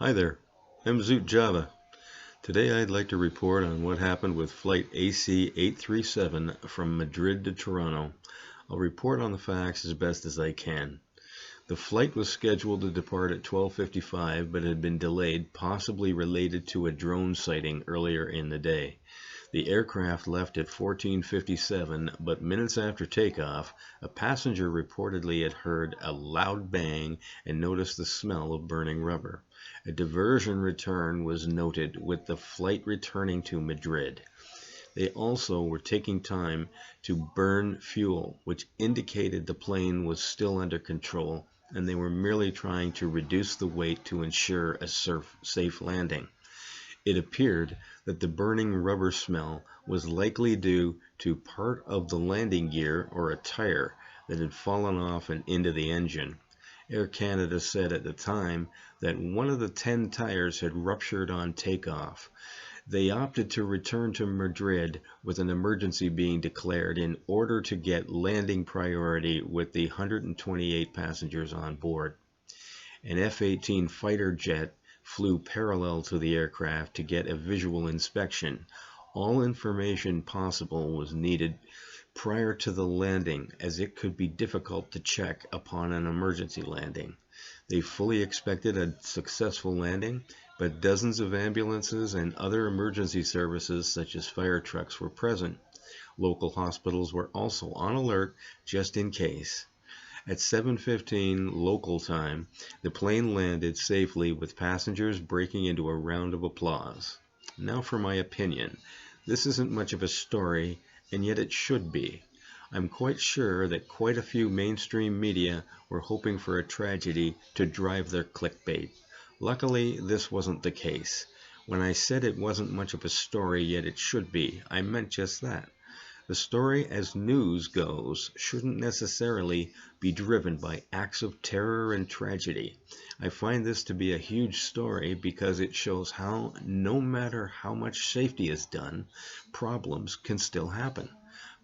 Hi there, I'm Zoot Java. Today I'd like to report on what happened with Flight AC837 from Madrid to Toronto. I'll report on the facts as best as I can. The flight was scheduled to depart at 12:55 but had been delayed, possibly related to a drone sighting earlier in the day. The aircraft left at 14:57, but minutes after takeoff, a passenger reportedly had heard a loud bang and noticed the smell of burning rubber. A diversion return was noted, with the flight returning to Madrid. They also were taking time to burn fuel, which indicated the plane was still under control, and they were merely trying to reduce the weight to ensure a safe landing. It appeared that the burning rubber smell was likely due to part of the landing gear or a tire that had fallen off and into the engine. Air Canada said at the time that one of the 10 tires had ruptured on takeoff. They opted to return to Madrid with an emergency being declared in order to get landing priority with the 128 passengers on board. An F-18 fighter jet flew parallel to the aircraft to get a visual inspection. All information possible was needed prior to the landing, as it could be difficult to check upon an emergency landing. They fully expected a successful landing, but dozens of ambulances and other emergency services such as fire trucks were present. Local hospitals were also on alert just in case. At 7:15 local time, the plane landed safely with passengers breaking into a round of applause. Now for my opinion. This isn't much of a story, and yet it should be. I'm quite sure that quite a few mainstream media were hoping for a tragedy to drive their clickbait. Luckily, this wasn't the case. When I said it wasn't much of a story, yet it should be, I meant just that. The story as news goes shouldn't necessarily be driven by acts of terror and tragedy. I find this to be a huge story because it shows how, no matter how much safety is done, problems can still happen,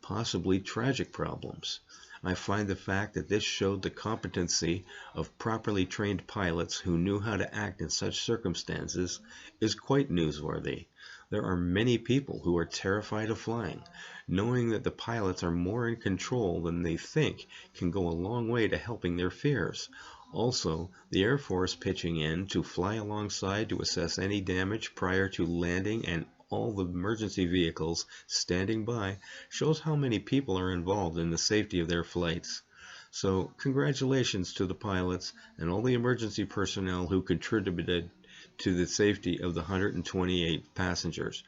possibly tragic problems. I find the fact that this showed the competency of properly trained pilots who knew how to act in such circumstances is quite newsworthy. There are many people who are terrified of flying. Knowing that the pilots are more in control than they think can go a long way to helping their fears. Also, the Air Force pitching in to fly alongside to assess any damage prior to landing and all the emergency vehicles standing by shows how many people are involved in the safety of their flights. So, congratulations to the pilots and all the emergency personnel who contributed to the safety of the 128 passengers.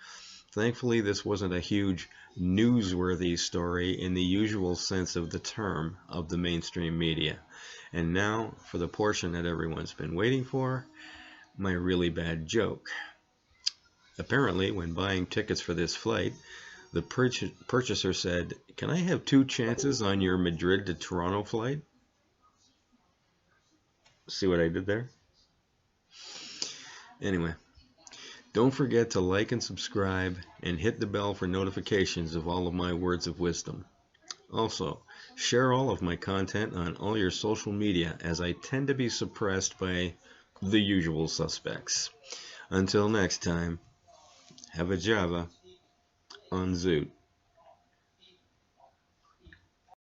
Thankfully, this wasn't a huge newsworthy story in the usual sense of the term of the mainstream media. And now for the portion that everyone's been waiting for, my really bad joke. Apparently, when buying tickets for this flight, the purchaser said, "Can I have 2 chances on your Madrid to Toronto flight?" See what I did there? Anyway, don't forget to like and subscribe and hit the bell for notifications of all of my words of wisdom. Also, share all of my content on all your social media, as I tend to be suppressed by the usual suspects. Until next time, have a Java on Zoot.